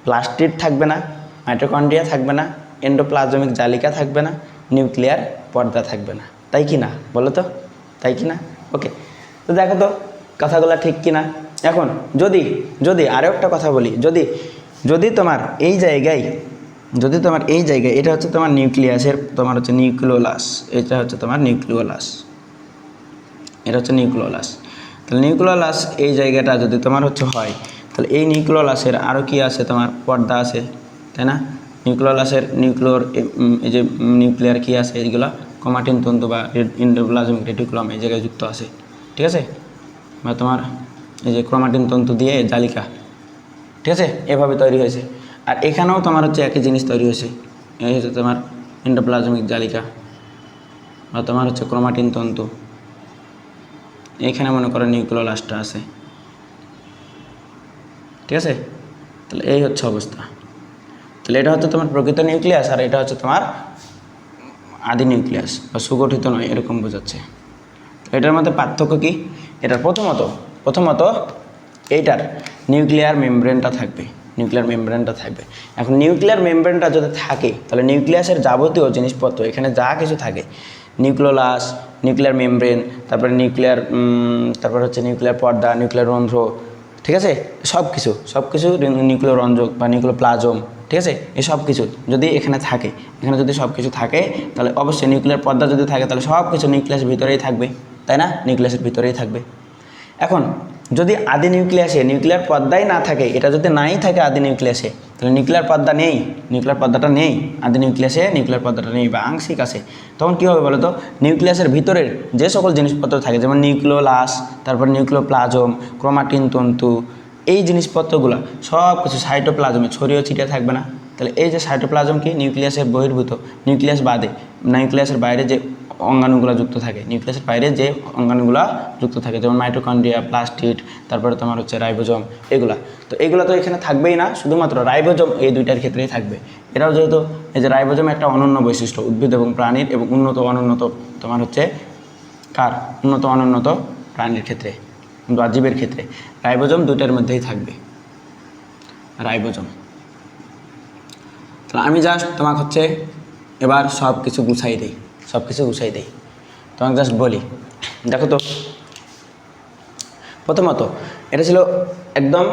প্লাস্টিড থাকবে না, মাইটোকন্ড্রিয়া থাকবে না, এন্ডোপ্লাজমিক জালিকা থাকবে না, নিউক্লিয়ার পর্দা থাকবে না, তাই কি না? বলো তো, তাই কি না? ওকে, তো দেখো তো কথাগুলো ঠিক কি না। এখন যদি আরও একটা কথা বলি, যদি তোমার এই জায়গায় এটা হচ্ছে তোমার নিউক্লিয়াসের, তোমার হচ্ছে নিউক্লিওলাস, এটা হচ্ছে তোমার নিউক্লিওলাস, এটা হচ্ছে নিউক্লিওলাস। তাহলে নিউক্লিওলাস এই জায়গাটা যদি তোমার হচ্ছে হয়, তাহলে এই নিউক্লিওলাসের আরও কি আছে, তোমার পর্দা আছে, তাই না? নিউক্লিওলাসের এই যে নিউক্লিয়ার কি আছে, এইগুলো ক্রোমাটিন তন্তু বা এন্ডোপ্লাজমিক রেটিকুলাম এই জায়গায় যুক্ত আছে, ঠিক আছে? বা তোমার এই যে ক্রোমাটিন তন্তু দিয়ে জালিকা, ঠিক আছে, এভাবে তৈরি হয়েছে। আর এখানেও তোমার হচ্ছে একই জিনিস তৈরি হয়েছে, এই হচ্ছে তোমার এন্ডোপ্লাজমিক জালিকা বা তোমার হচ্ছে ক্রোমাটিন তন্তু, এইখানে মনে করো নিউক্লিওলাসটা আছে, ঠিক আছে? তাহলে এই হচ্ছে অবস্থা। তাহলে এটা হচ্ছে তোমার প্রকৃত নিউক্লিয়াস, আর এটা হচ্ছে তোমার আদি নিউক্লিয়াস বা সুগঠিত নয়, এরকম বোঝাচ্ছে। এটার মধ্যে পার্থক্য কি? এটার প্রথমত এইটার নিউক্লিয়ার মেমব্রেনটা থাকবে, এখন নিউক্লিয়ার মেমব্রেনটা যদি থাকে তাহলে নিউক্লিয়াসের যাবতীয় জিনিসপত্র এখানে যা কিছু থাকে, নিউক্লিওলাস, নিউক্লিয়ার মেমব্রেন, তারপরে তারপর হচ্ছে নিউক্লিয়ার পর্দা, নিউক্লিয়ার রন্ধ্র, ঠিক আছে, সব কিছু নিউক্লিয়ার রঞ্জক বা নিউক্লিওপ্লাজম, ঠিক আছে, এই সব কিছু যদি এখানে থাকে, এখানে যদি সব কিছু থাকে তাহলে অবশ্যই নিউক্লিয়ার পর্দা যদি থাকে তাহলে সব কিছু নিউক্লিয়াসের ভিতরেই থাকবে, তাই না? নিউক্লিয়াসের ভিতরেই থাকবে। এখন যদি আদি নিউক্লিয়াসে নিউক্লিয়ার পর্দাই না থাকে, এটা যদি নাই থাকে আদি নিউক্লিয়াসে, তাহলে নিউক্লিয়ার পর্দাটা নেই আদি নিউক্লিয়াসে, নিউক্লিয়ার পর্দাটা নেই বা আংশিক আছে, তখন কী হবে বলো তো? নিউক্লিয়াসের ভিতরের যে সকল জিনিসপত্র থাকে, যেমন নিউক্লিওলাস, তারপর নিউক্লিওপ্লাজম, ক্রোমাটিন তন্তু, এই জিনিসপত্রগুলো সব কিছু সাইটোপ্লাজমে ছড়িয়ে ছিটিয়ে থাকবে না। তাহলে এই যে সাইটোপ্লাজম কি নিউক্লিয়াসের বহির্ভূত, নিউক্লিয়াসের বাইরে যে অঙ্গাণুগুলো যুক্ত থাকে, যেমন মাইটোকন্ড্রিয়া, প্লাস্টিড, তারপরে তোমার হচ্ছে রাইবোজোম, এগুলা তো এখানে থাকবেই না, শুধুমাত্র রাইবোজোম এই দুইটার ক্ষেত্রেই থাকবে। এরাও যেহেতু এই যে রাইবোজোম একটা অনন্য বৈশিষ্ট্য উদ্ভিদ এবং প্রাণীর, এবং উন্নত অনুন্নত তোমার হচ্ছে উন্নত প্রাণীর ক্ষেত্রে বা জীবের ক্ষেত্রে রাইবোজোম দুইটার মধ্যেই থাকবে, রাইবোজোম। তাহলে আমি জাস্ট তোমাকে হচ্ছে এবার সব কিছু গুছাই দিই, তোমাকে জাস্ট বলি। দেখো তো, প্রথমত এটা ছিল একদম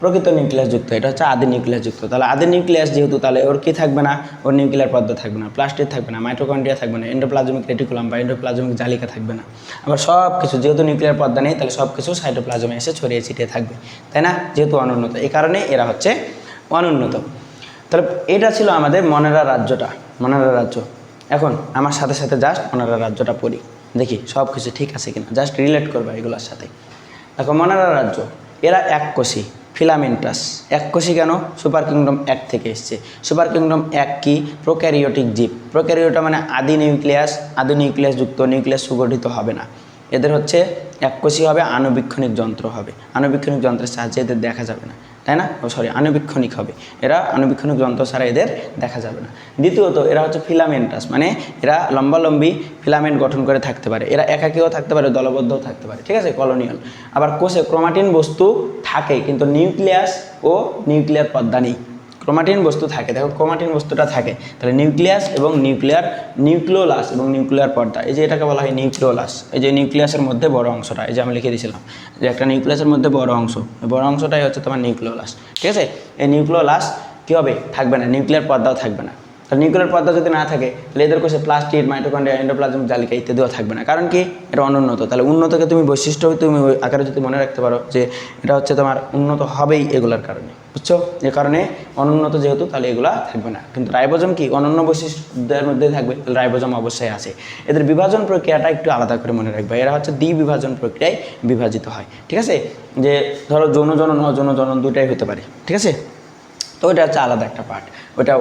প্রকৃত নিউক্লিয়াসযুক্ত, এটা হচ্ছে আদি নিউক্লিয়াসযুক্ত। তাহলে আদি নিউক্লিয়াস যেহেতু, তাহলে ওর কী থাকবে না? ওর নিউক্লিয়ার পর্দা থাকবে না, প্লাস্টিড থাকবে না, মাইটোকন্ড্রিয়া থাকবে না, এন্ডোপ্লাজমিক রেটিকুলাম বা এন্ডোপ্লাজমিক জালিকা থাকবে না। আবার সব কিছু যেহেতু নিউক্লিয়ার পর্দা নেই, তাহলে সব কিছু সাইটোপ্লাজমে এসে ছড়িয়ে ছিটিয়ে থাকবে, তাই না? যেহেতু অনুন্নত, এই কারণে এরা হচ্ছে অনুন্নত। তাহলে এটা ছিল আমাদের মনেরা রাজ্য। এখন আমার সাথে জাস্ট মনেরা রাজ্যটা পড়ি, দেখি সব কিছু ঠিক আছে কিনা, জাস্ট রিলেট করবে এগুলোর সাথে। দেখো, মনেরা রাজ্য এরা এককোষী, ফিলামেন্টাস। এককোষী কেন? সুপার কিংডম 1 থেকে এসছে। সুপার কিংডম 1 কি? প্রোক্যারিওটিক জীব। প্রোক্যারিওটা মানে আদি নিউক্লিয়াসযুক্ত, নিউক্লিয়াস সুগঠিত হবে না, এদের হচ্ছে এককোষী হবে, আণুবীক্ষণিক যন্ত্র হবে, আণুবীক্ষণিক যন্ত্রের সাহায্যে এদের দেখা যাবে না, তাই না? আণুবীক্ষণিক হবে, এরা আণুবীক্ষণিক যন্ত্র ছাড়া এদের দেখা যাবে না। দ্বিতীয়ত, এরা হচ্ছে ফিলামেন্টাস, মানে এরা লম্বালম্বি ফিলামেন্ট গঠন করে থাকতে পারে, এরা একাকীও থাকতে পারে, দলবদ্ধও থাকতে পারে, ঠিক আছে, কলোনিয়াল। আবার কোষে ক্রোমাটিন বস্তু থাকে, কিন্তু নিউক্লিয়াস ও নিউক্লিয়ার পর্দা নেই। ক্রোমাটিন বস্তু থাকে, দেখো ক্রোমাটিন বস্তুটা থাকে, তাহলে নিউক্লিয়াস এবং নিউক্লিওলাস এবং নিউক্লিয়ার পর্দা, এই যে এটাকে বলা হয় নিউক্লিওলাস। এই যে নিউক্লিয়াসের মধ্যে বড় অংশটা, এই যে আমি লিখে দিয়েছিলাম যে একটা নিউক্লিয়াসের মধ্যে বড় অংশটাই হচ্ছে তোমার নিউক্লিওলাস, ঠিক আছে। এই নিউক্লিওলাস কী হবে? থাকবে না, নিউক্লিয়ার পর্দাও থাকবে না। তাহলে নিউক্লিয়ার পর্দা যদি না থাকে, তাহলে এদের কোষে প্লাস্টিড, মাইটোকন্ড্রিয়া, এন্ডোপ্লাজম জালিকা ইত্যাদিও থাকবে না। কারণ কি? এটা অনুন্নত। তাহলে উন্নতকে তুমি বৈশিষ্ট্য তুমি ওই আকারে যদি মনে রাখতে পারো যে এটা হচ্ছে তোমার উন্নত হবেই এগুলার কারণে, বুঝছো? এ কারণে অনুন্নত যেহেতু, তাহলে এগুলা থাকবে না। কিন্তু রাইবোজোম কি? অনন্য বৈশিষ্ট্যের মধ্যেই থাকবে, তাহলে রাইবোজোম অবশ্যই আছে। এদের বিভাজন প্রক্রিয়াটা একটু আলাদা করে মনে রাখবে, এরা হচ্ছে দ্বিবিভাজন প্রক্রিয়ায় বিভাজিত হয়, ঠিক আছে। যে ধরো যৌন জনন, অযৌন জনন দুটাই হতে পারে, ঠিক আছে। তো তো ওটা হচ্ছে আলাদা একটা পার্ট,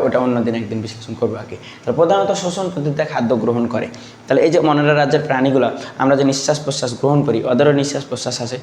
ওটা অন্যদিন একদিন বিশ্লেষণ করবো আর কি। তাহলে প্রধানত শ্বসন পদ্ধতিতে খাদ্য গ্রহণ করে। তাহলে এই যে মনেরা রাজ্যের প্রাণীগুলো, আমরা যে নিঃশ্বাস প্রশ্বাস গ্রহণ করি, ওদেরও নিঃশ্বাস প্রশ্বাস আছে।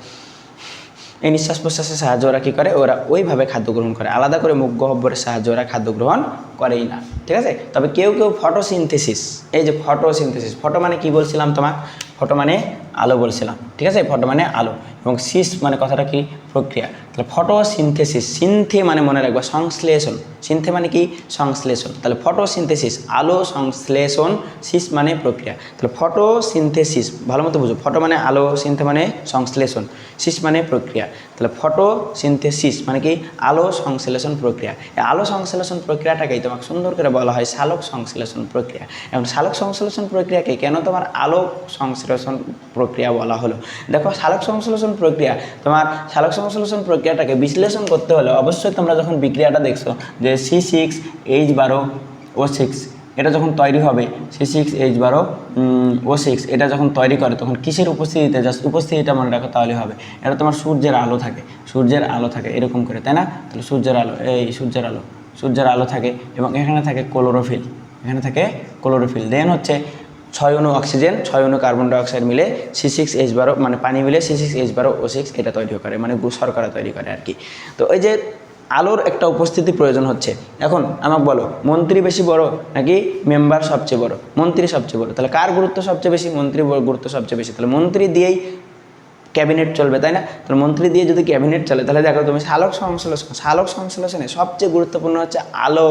এই নিঃশ্বাস প্রশ্বাসের সাহায্যে ওরা কী করে, ওরা ওইভাবে খাদ্য গ্রহণ করে, আলাদা করে মুখ গহ্বরের সাহায্যে ওরা খাদ্য গ্রহণ করেই না, ঠিক আছে। তবে কেউ কেউ ফটোসিনথেসিস, এই যে ফটোসিনথেসিস, ফটো মানে কি বলছিলাম তোমার, ফটো মানে আলো বলছিলাম, ঠিক আছে। ফটো মানে আলো এবং সিস মানে কথাটা কি, প্রক্রিয়া। তাহলে ফটোসিনথেসিস, সিনথে মানে মনে রাখবা সংশ্লেষণ, সিনথে মানে কি সংশ্লেষণ, তাহলে ফটোসিনথেসিস আলো সংশ্লেষণ, সিস মানে প্রক্রিয়া। তাহলে ফটোসিনথেসিস ভালো মতো বুঝো, ফটো মানে আলো, সিনথে মানে সংশ্লেষণ, সিস মানে প্রক্রিয়া। তাহলে ফটোসিনথেসিস মানে কি আলো সংশ্লেষণ প্রক্রিয়া। এই আলো সংশ্লেষণ প্রক্রিয়াটাকেই তোমাকে সুন্দর করে বলা হয় সালোক সংশ্লেষণ প্রক্রিয়া। এবং সালোক সংশ্লেষণ প্রক্রিয়াকে কেন তোমার আলোক সংশ্লেষণ প্রক্রিয়া বলা হলো, দেখো সালোক সংশ্লেষণ প্রক্রিয়া, তোমার সালোক সংশ্লেষণ প্রক্রিয়াটাকে বিশ্লেষণ করতে হলে অবশ্যই তোমরা যখন বিক্রিয়াটা দেখছো যে C6H12O6 এটা যখন তৈরি হবে, C6H12O6 এটা যখন তৈরি করে তখন কিসের উপস্থিতিতে, জাস্ট উপস্থিতিটা মনে রাখো তাহলে হবে। এটা তোমার সূর্যের আলো থাকে, সূর্যের আলো থাকে এরকম করে, তাই না। তাহলে সূর্যের আলো, এই সূর্যের আলো থাকে এবং এখানে থাকে ক্লোরোফিল, এখানে থাকে ক্লোরোফিল। দেন হচ্ছে 6 অণু অক্সিজেন 6 অণু কার্বন ডাইঅক্সাইড মিলে C6H12 মানে পানি মিলে C6H12O6 এটা তৈরি করে, মানে শর্করা তৈরি করে আর কি। তো এই যে আলোর একটা উপস্থিতি প্রয়োজন হচ্ছে। এখন আমাকে বলো মন্ত্রী বেশি বড় নাকি মেম্বার সবচেয়ে বড়? মন্ত্রী সবচেয়ে বড়। তাহলে কার গুরুত্ব সবচেয়ে বেশি? মন্ত্রীর গুরুত্ব সবচেয়ে বেশি। তাহলে মন্ত্রী দিয়েই ক্যাবিনেট চলবে, তাই না। তাহলে মন্ত্রী দিয়ে যদি ক্যাবিনেট চলে তাহলে দেখো তুমি সালোক সংশ্লেষণে সবচেয়ে গুরুত্বপূর্ণ হচ্ছে আলো।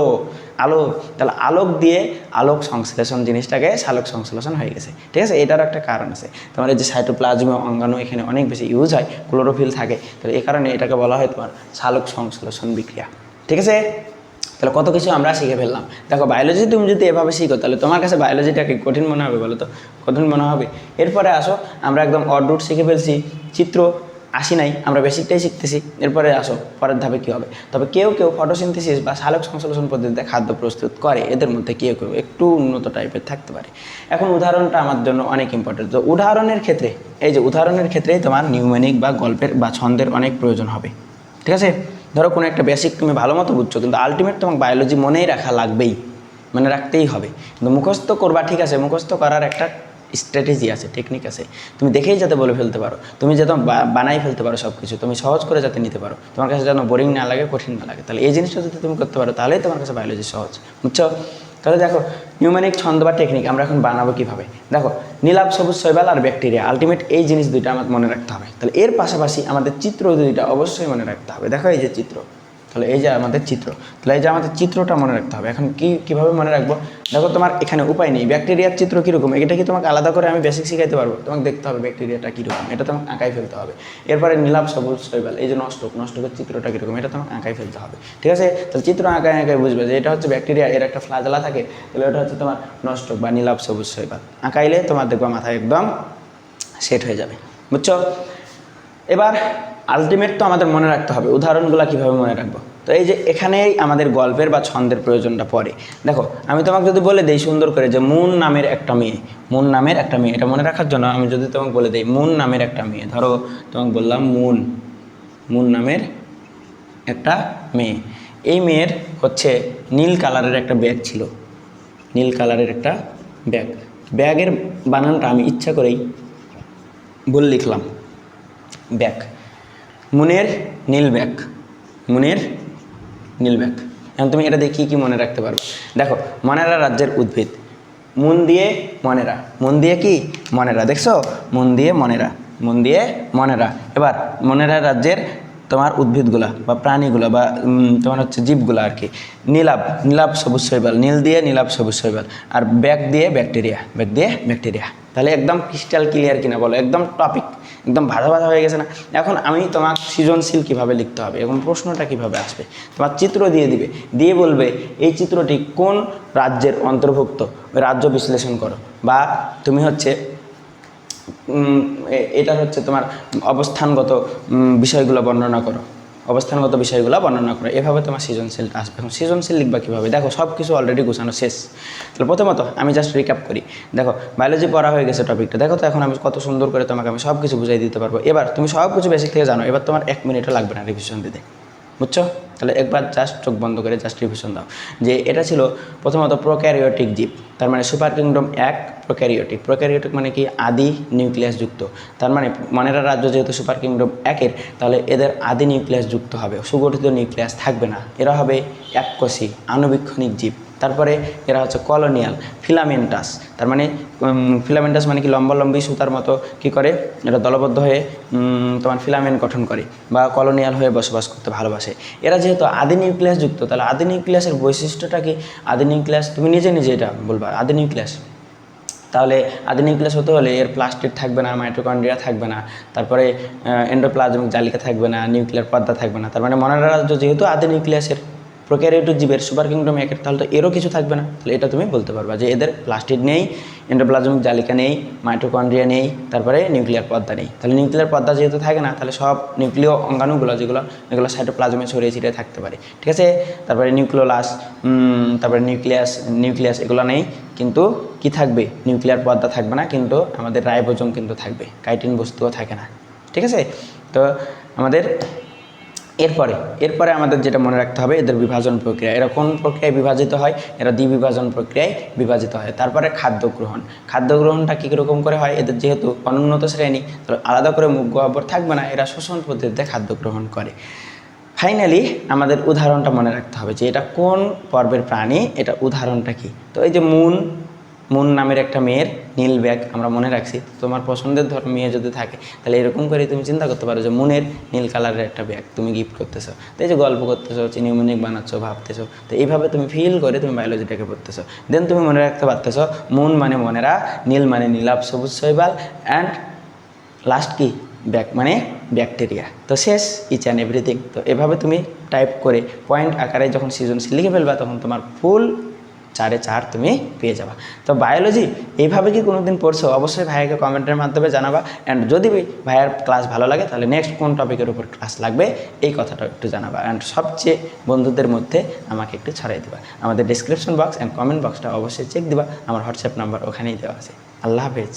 তাহলে আলোক দিয়ে আলোক সংশ্লেষণ জিনিসটাকে সালোক সংশ্লেষণ হয়ে গেছে, ঠিক আছে। এটার একটা কারণ আছে, তোমার এই যে সাইটোপ্লাজম অঙ্গাণু এখানে অনেক বেশি ইউজ হয়, ক্লোরোফিল থাকে, তাহলে এই কারণে এটাকে বলা হয় তোমার সালোক সংশ্লেষণ বিক্রিয়া, ঠিক আছে। তাহলে কত কিছু আমরা শিখে ফেললাম। দেখো বায়োলজি তুমি যদি এভাবে শিখো তাহলে তোমার কাছে বায়োলজিটাকে কঠিন মনে হবে, বলো তো কঠিন মনে হবে। এরপরে আসো আমরা একদম অড রুট শিখে ফেলছি, চিত্র আসি নাই, আমরা বেসিকটাই শিখতেছি। এরপরে আসো পরের ধাপে কী হবে। তবে কেউ কেউ ফটোসিনথেসিস বা সালোক সংশ্লেষণ পদ্ধতিতে খাদ্য প্রস্তুত করে, এদের মধ্যে কেউ কেউ একটু উন্নত টাইপের থাকতে পারে। এখন উদাহরণটা আমার জন্য অনেক ইম্পর্টেন্ট। তো উদাহরণের ক্ষেত্রে, এই যে উদাহরণের ক্ষেত্রে তোমার নিউমেনিক বা গল্পের বা ছন্দের অনেক প্রয়োজন হবে, ঠিক আছে। ধরো কোনো একটা বেসিক তুমি ভালো মতো বুঝছো, কিন্তু আলটিমেট তোমাকে বায়োলজি মনেই রাখা লাগবেই, মানে রাখতেই হবে। কিন্তু মুখস্থ করবা, ঠিক আছে, মুখস্থ করার একটা স্ট্র্যাটেজি আছে, টেকনিক আছে, তুমি দেখেই যাতে বলে ফেলতে পারো, তুমি যাতে বানাই ফেলতে পারো সব কিছু, তুমি সহজ করে যাতে নিতে পারো, তোমার কাছে যেন বোরিং না লাগে, কঠিন না লাগে। তাহলে এই জিনিসটা যদি তুমি করতে পারো তাহলেই তোমার কাছে বায়োলজি সহজ, বুঝছো। তাহলে দেখো নিউমেনিক ছন্দ বা টেকনিক আমরা এখন বানাবো কীভাবে। দেখো নীলাভ, সবুজ শৈবাল আর ব্যাকটেরিয়া, আলটিমেট এই জিনিস দুইটা আমাদের মনে রাখতে হবে। তাহলে এর পাশাপাশি আমাদের চিত্র দুইটা অবশ্যই মনে রাখতে হবে। দেখো এই যে চিত্র, তাহলে এই যে আমাদের চিত্র, তাহলে এই যে আমাদের চিত্রটা মনে রাখতে হবে। এখন কীভাবে মনে রাখবো, দেখো তোমার এখানে উপায় নেই। ব্যাকটেরিয়ার চিত্র কীরকম এটা কি তোমাকে আলাদা করে আমি বেসিক শিখাইতে পারবো? তোমাকে দেখতে হবে ব্যাকটেরিয়াটা কীরকম, এটা তোমাকে আঁকাই ফেলতে হবে। এরপরে নীলাভ, সবুজ শৈবাল, এই যে নষ্টকের চিত্রটা কীরকম এটা তোমাকে আঁকাই ফেলতে হবে, ঠিক আছে। তাহলে চিত্র আঁকাই বুঝবে যে এটা হচ্ছে ব্যাকটেরিয়া, এর একটা ফ্লাজেলা থাকে, তাহলে এটা হচ্ছে তোমার নষ্টক বা নীলাভ, সবুজ শৈবাল। আঁকাইলে তোমার দেখবা মাথায় একদম সেট হয়ে যাবে, বুঝছো। এবার আলটিমেট তো আমাদের মনে রাখতে হবে, উদাহরণগুলো কীভাবে মনে রাখবো। তো এই যে এখানেই আমাদের গল্পের বা ছন্দের প্রয়োজনটা পড়ে। দেখো আমি তোমাকে যদি বলে দিই সুন্দর করে যে মুন নামের একটা মেয়ে, এটা মনে রাখার জন্য আমি যদি তোমাকে বলে দিই মুন নামের একটা মেয়ে, ধরো তোমাকে বললাম মুন নামের একটা মেয়ে, এই মেয়ের হচ্ছে নীল কালারের একটা ব্যাগ ছিল, ব্যাগের বানানটা আমি ইচ্ছা করেই ভুল লিখলাম, ব্যাগ, মুনের নীল ব্যাগ। এখন তুমি এটা দেখি কি মনে রাখতে পারো। দেখো মনেরা রাজ্যের উদ্ভিদ, মুন দিয়ে কি মনেরা, দেখছো মুন দিয়ে মনেরা। এবার মনেরা রাজ্যের তোমার উদ্ভিদগুলা বা প্রাণীগুলা বা তোমার হচ্ছে জীবগুলা আর কি। নীলাভ সবুজ শৈবাল, নীল দিয়ে নীলাভ সবুজ শৈবাল, আর ব্যাগ দিয়ে ব্যাকটেরিয়া। তাহলে একদম ক্রিস্টাল ক্লিয়ার কিনা বলো, একদম টপিক একদম ভাজা হয়ে গেছে না। এখন আমি তোমার সৃজনশীল কীভাবে লিখতে হবে, এখন প্রশ্নটা কীভাবে আসবে, তোমার চিত্র দিয়ে বলবে এই চিত্রটি কোন রাজ্যের অন্তর্ভুক্ত, ওই রাজ্য বিশ্লেষণ করো, বা তুমি হচ্ছে এটা হচ্ছে তোমার অবস্থানগত বিষয়গুলো বর্ণনা করো, এভাবে তোমার সৃজনশীলটা আসবে। এখন সৃজনশীল লিখবা কীভাবে, দেখো সব কিছু অলরেডি গোছানো শেষ। তাহলে প্রথমত আমি জাস্ট রিক্যাপ করি। দেখো বায়োলজি পড়া হয়ে গেছে টপিকটা, দেখো তো এখন আমি কত সুন্দর করে তোমাকে আমি সব কিছু বুঝাই দিতে পারবো। এবার তুমি সব কিছু বেসিক থেকে জানো, এবার তোমার 1 মিনিটও লাগবে না রিভিশন দিতে, বুঝছো? তাহলে একবার জাস্ট চোখ বন্ধ করে জাস্ট রিভিশন দাও যে এটা ছিল প্রথমত প্রোক্যারিওটিক জীব, তার মানে সুপার কিংডম 1 প্রোক্যারিওটিক। প্রোক্যারিওটিক মানে কি? আদি নিউক্লিয়াস যুক্ত। তার মানে মনেরা রাজ্য যেহেতু সুপার কিংডম 1-এর, তাহলে এদের আদি নিউক্লিয়াস যুক্ত হবে, সুগঠিত নিউক্লিয়াস থাকবে না। এরা হবে এককোষী আণুবীক্ষণিক জীব। তারপরে এরা হচ্ছে কলোনিয়াল ফিলামেন্টাস। তার মানে ফিলামেন্টাস মানে কি? লম্বালম্বী সুতার মতো কি করে? এরা দলবদ্ধ হয়ে তোমার ফিলামেন্ট গঠন করে বা কলোনিয়াল হয়ে বসবাস করতে ভালোবাসে। এরা যেহেতু আদি নিউক্লিয়াস যুক্ত, তাহলে আদি নিউক্লিয়াসের বৈশিষ্ট্যটা কি? আদি নিউক্লিয়াস তুমি নিজে নিজে এটা বলবা আদি নিউক্লিয়াস। তাহলে আদি নিউক্লিয়াস হতে হলে এর প্লাস্টিড থাকবে না, মাইটোকন্ড্রিয়া থাকবে না, তারপরে এন্ডোপ্লাজমিক জালিকা থাকবে না, নিউক্লিয়ার পর্দা থাকবে না। তার মানে মনের রাজ্য যেহেতু আদি নিউক্লিয়াসের প্রোক্যারিওটিক জীবের সুপার কিংডম 1-এর, তাহলে তো এরও কিছু থাকবে না। তাহলে এটা তুমি বলতে পারবা যে এদের প্লাস্টিড নেই, এন্ডোপ্লাজমিক জালিকা নেই, মাইটোকন্ড্রিয়া নেই, তারপরে নিউক্লিয়ার পর্দা নেই। তাহলে নিউক্লিয়ার পর্দা যেহেতু থাকে না, তাহলে সব নিউক্লিয় অঙ্গাণুগুলো এগুলো সাইটোপ্লাজমে ছড়িয়ে ছিটিয়ে থাকতে পারে, ঠিক আছে? তারপরে নিউক্লিওলাস, তারপরে নিউক্লিয়াস এগুলো নেই, কিন্তু কি থাকবে? নিউক্লিয়ার পর্দা থাকবে না, কিন্তু আমাদের রাইবোজোম কিন্তু থাকবে, কাইটিন বস্তুও থাকে না, ঠিক আছে? তো আমাদের এরপরে আমাদের যেটা মনে রাখতে হবে, এদের বিভাজন প্রক্রিয়া। এরা কোন প্রক্রিয়ায় বিভাজিত হয়? এরা দ্বিবিভাজন প্রক্রিয়ায় বিভাজিত হয়। তারপরে খাদ্য গ্রহণটা কী রকম করে হয়? এদের যেহেতু অনুন্নত শ্রেণী, তো আলাদা করে মুখ গহ্বর থাকবে না, এরা শোষণ পদ্ধতিতে খাদ্য গ্রহণ করে। ফাইনালি আমাদের উদাহরণটা মনে রাখতে হবে যে এটা কোন পর্বের প্রাণী, এটা উদাহরণটা কি। তো এই যে মুন নামের একটা মেয়ের নীল ব্যাগ আমরা মনে রাখছি। তোমার পছন্দের মেয়ে যদি থাকে, তাহলে এরকম করে তুমি চিন্তা করতে পারো যে মুনের নীল কালারের একটা ব্যাগ তুমি গিফট করতেছো। তো এই যে গল্প করতেছো, চিনিমিনিক বানাচ্ছো, ভাবতেছো, তো এইভাবে তুমি ফিল করে তুমি বায়োলজিটাকে পড়তেছো। দেন তুমি মনে রাখতে পারতেছো মুন মানে মনেরা, নীল মানে নীলাভ সবুজ শৈবাল, অ্যান্ড লাস্ট কি? ব্যাক মানে ব্যাকটেরিয়া। তো শেষ ইচ অ্যান্ড এভরিথিং। তো এভাবে তুমি টাইপ করে পয়েন্ট আকারে যখন সৃজনশীল লিখে ফেলবা, তখন তোমার ফুল 4-এ 4 তুমি পেয়ে যাবা। তো বায়োলজি এইভাবে কি কোনো দিন পড়ছো? অবশ্যই ভাইয়াকে কমেন্টের মাধ্যমে জানাবা। অ্যান্ড যদি ভাইয়ার ক্লাস ভালো লাগে, তাহলে নেক্সট কোন টপিকের উপর ক্লাস লাগবে এই কথাটাও একটু জানাবা। অ্যান্ড সবচেয়ে বন্ধুদের মধ্যে আমাকে একটু ছড়াই দিবা। আমাদের ডিসক্রিপশন বক্স অ্যান্ড কমেন্ট বক্সটা অবশ্যই চেক দিবা, আমার হোয়াটসঅ্যাপ নাম্বার ওখানেই দেওয়া আছে। আল্লাহ হাফেজ।